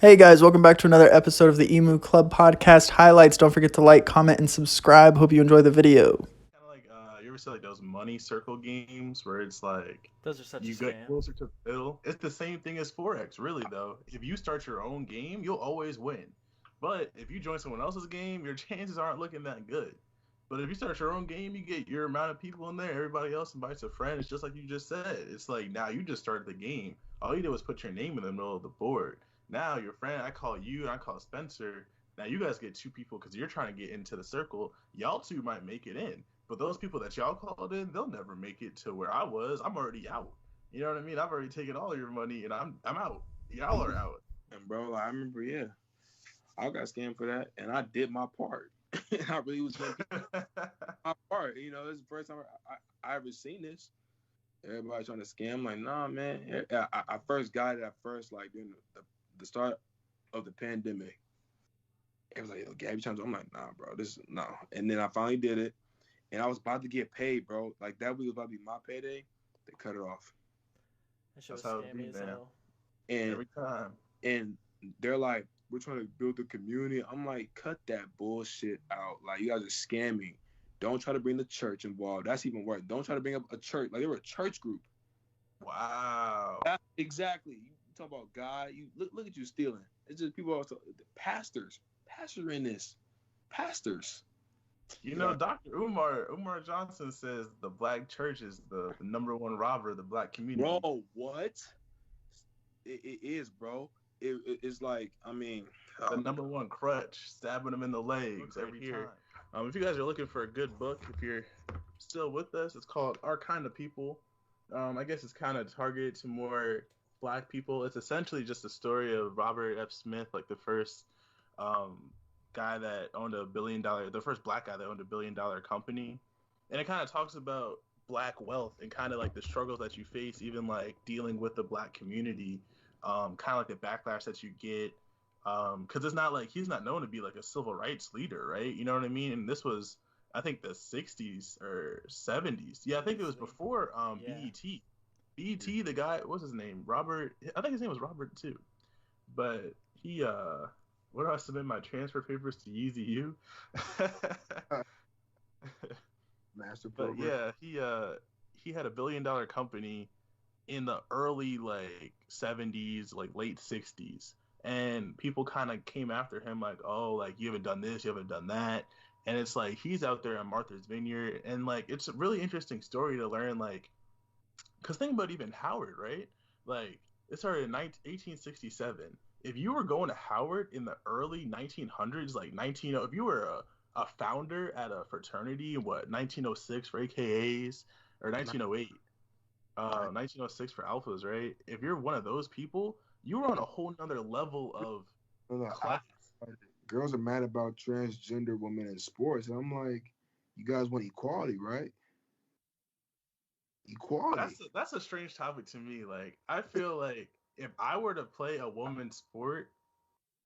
Hey guys, welcome back to another episode of the Emu Club podcast highlights. Don't forget to like, comment, and subscribe. Hope you enjoy the video. Kind of like you ever see like those money circle games where it's like Those are such a you get scam. closer to the middle. It's the same thing as forex, really though. If you start your own game, you'll always win. But if you join someone else's game, your chances aren't looking that good. But if you start your own game, you get your amount of people in there. Everybody else invites a friend. It's just like you just said. It's like now you just started the game. All you did was put your name in the middle of the board. Now your friend, I call you, and I call Spencer. Now you guys get two people because you're trying to get into the circle. Y'all two might make it in, but those people that y'all called in, they'll never make it to where I was. I'm already out. You know what I mean? I've already taken all your money, and I'm out. Y'all are out. And bro, I remember, I got scammed for that, and I did my part. I really was letting people my part. This is the first time I ever seen this. Everybody trying to scam. I'm like, nah, man. I first got it at first, like during the start of the pandemic. It was like, yo, Gabby times. I'm like, nah, bro, this is no. And then I finally did it, and I was about to get paid, bro. Like that week was about to be my payday. They cut it off, That shit was That's how it be, scammy as man. hell. and Every time. and they're like, we're trying to build a community. I'm like, cut that bullshit out. Like, you guys are scamming. Don't try to bring the church involved. That's even worse. Don't try to bring up a church. Like, they were a church group. Wow. Exactly. You talk about God. You look at you stealing. It's just people also pastors. Pastors are in this. Pastors. You know, Dr. Umar Johnson says the black church is the number one robber of the black community. Bro, what? It is, bro. It's like, I mean, The number one crutch, stabbing them in the legs every time. If you guys are looking for a good book, if you're still with us, it's called Our Kind of People. I guess it's kind of targeted to more black people. It's essentially just a story of Robert F. Smith, like the first um, guy that owned the first black guy that owned $1 billion company. And it kind of talks about black wealth and kind of like the struggles that you face, even like dealing with the black community, kind of like the backlash that you get because it's not like he's not known to be like a civil rights leader, right? You know what I mean? And this was, I think, the '60s or '70s. Yeah, I think it was before Yeah. BET. BET, the guy, what's his name? Robert. I think his name was Robert too. But he, where do I submit my transfer papers to Yeezy U? master But program. yeah, he had $1 billion company in the early like '70s, like late '60s, and people kind of came after him like, oh, like you haven't done this, you haven't done that, and it's like he's out there in Martha's Vineyard, and like it's a really interesting story to learn, like, because think about even Howard, right? Like it started in 1867. If you were going to Howard in the early 1900s, like 19, if you were a founder at a fraternity, what 1906 for AKAs or 1908 1906 for alphas, right? If you're one of those people, you were on a whole nother level of No, class. girls are mad about transgender women in sports, and I'm like, you guys want equality, right? Equality. That's a strange topic to me. Like, I feel like if I were to play a woman's sport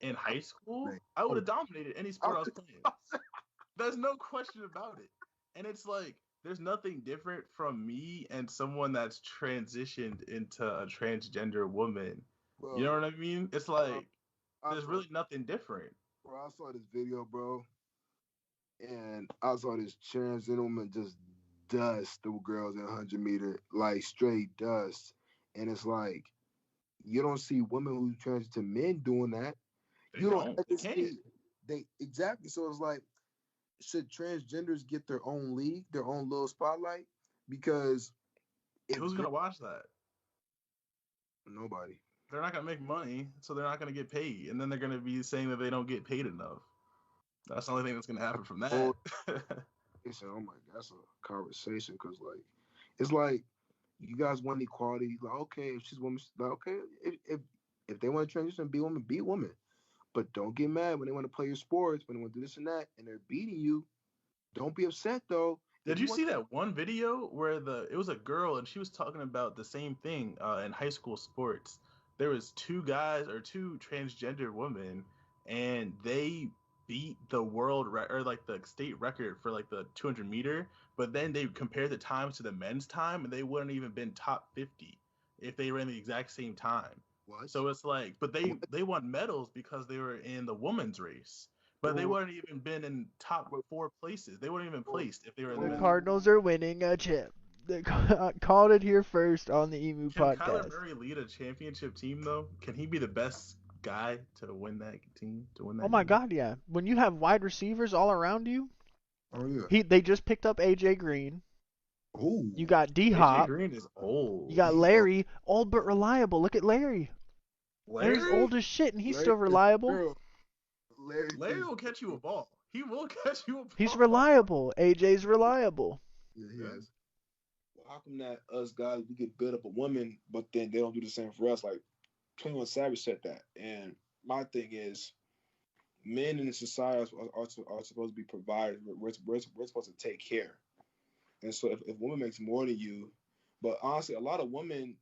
in high school, Man. I would have dominated any sport I was playing. There's no question about it. And it's like there's nothing different from me and someone that's transitioned into a transgender woman. You Bro, know what I mean? It's uh, like I there's saw, really nothing different. I saw this video, bro, and I saw this transgender woman just dust the girls in 100 meter, like straight dust. And it's like, you don't see women who trans to men doing that. They You don't don't. They ever can't. see they exactly. So it's like, should transgenders get their own league, their own little spotlight? Because if Who's gonna watch that? nobody, They're not gonna make money, so they're not gonna get paid, and then they're gonna be saying that they don't get paid enough. That's the only thing that's gonna happen from that. oh, oh my, that's a conversation because like, it's like you guys want equality. Like, okay, if she's woman, like, okay, if they want to transition, be woman. But don't get mad when they want to play your sports, when they want to do this and that, and they're beating you. Don't be upset though. Did If you you want, see that one video where it was a girl and she was talking about the same thing in high school sports? There was two guys or two transgender women, and they beat the or like the state record for like the 200 meter. But then they compared the times to the men's time, and they wouldn't even been top 50 if they ran the exact same time. What? So it's like, but they won medals because they were in the women's race. But they wouldn't even been in top 4 places. They wouldn't even placed if they were in the The men's. Cardinals are winning a chip. They called it here first on the Emu Can podcast. Kyler Murray lead a championship team though? Can he be the best guy to win that team? Oh my God, yeah. When you have wide receivers all around you, Oh yeah. they just picked up AJ Green. Ooh. You got D AJ Hop. Green is old. You got He Larry, old but reliable. Look at Larry. Larry's old as shit, and he's still reliable. Larry will catch you a ball. He will catch you a ball. He's reliable. AJ's reliable. Yeah, he is. How come that us guys we get build up a woman, but then they don't do the same for us? Like 21 Savage said that, and my thing is, men in the society are supposed to be providers. We're supposed to take care, and so if woman makes more than you, but honestly, a lot of women,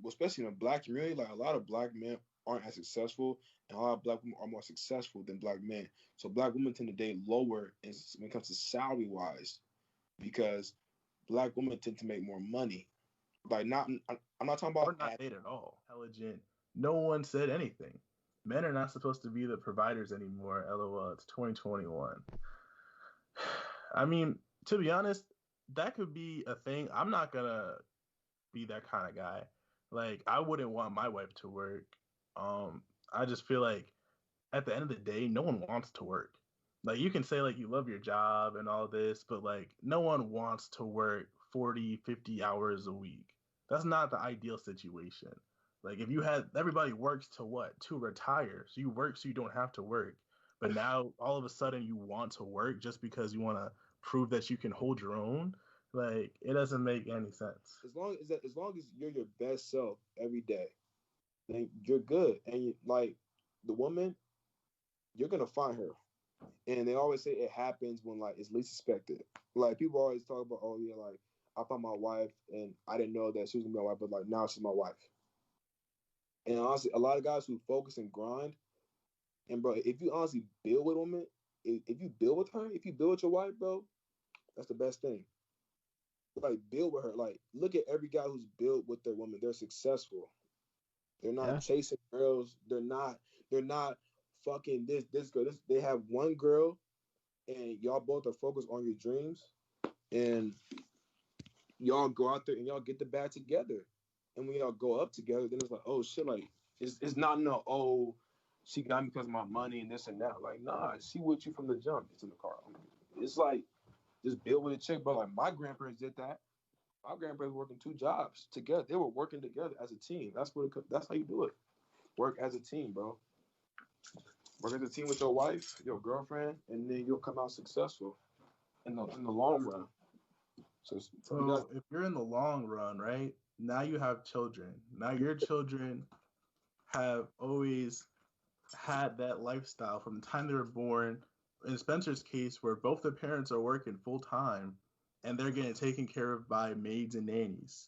especially in the black community, like a lot of black men aren't as successful, and a lot of black women are more successful than black men. So black women tend to date lower when it comes to salary wise, because black women tend to make more money. Like I'm not talking about Or not made at all. Intelligent. No one said anything. Men are not supposed to be the providers anymore. LOL. It's 2021. I mean, to be honest, that could be a thing. I'm not gonna be that kind of guy. Like, I wouldn't want my wife to work. I just feel like at the end of the day, no one wants to work. Like, you can say like you love your job and all this, but like no one wants to work 40, 50 hours a week. That's not the ideal situation. Like, if you had everybody works to what? To retire. So you work so you don't have to work. But now all of a sudden you want to work just because you want to prove that you can hold your own. Like, it doesn't make any sense. as long as you're your best self every day, then you're good. And like the woman, you're gonna find her. And they always say it happens when like it's least expected. Like people always talk about, oh yeah, like I found my wife and I didn't know that she was gonna be my wife, but like now she's my wife. And honestly, a lot of guys who focus and grind, and bro, if you honestly build with a woman, if you build with her, if you build with your wife, bro, that's the best thing. Like build with her. Like look at every guy who's built with their woman. They're successful. They're not chasing girls. They're not. They're not fucking this girl. They have one girl, and y'all both are focused on your dreams, and y'all go out there and y'all get the bag together. And when y'all go up together, then it's like, oh shit, like it's not no oh she got me because of my money and this and that. Like nah, she with you from the jump. It's in the car. It's like just build with a chick, bro. Like my grandparents did that. My grandparents working 2 jobs together. They were working together as a team. That's how you do it. Work as a team, bro. Work as a team with your wife, your girlfriend, and then you'll come out successful in the long run. So if you're in the long run, right? Now you have children. Now your children have always had that lifestyle from the time they were born. In Spencer's case, where both the parents are working full time and they're getting taken care of by maids and nannies.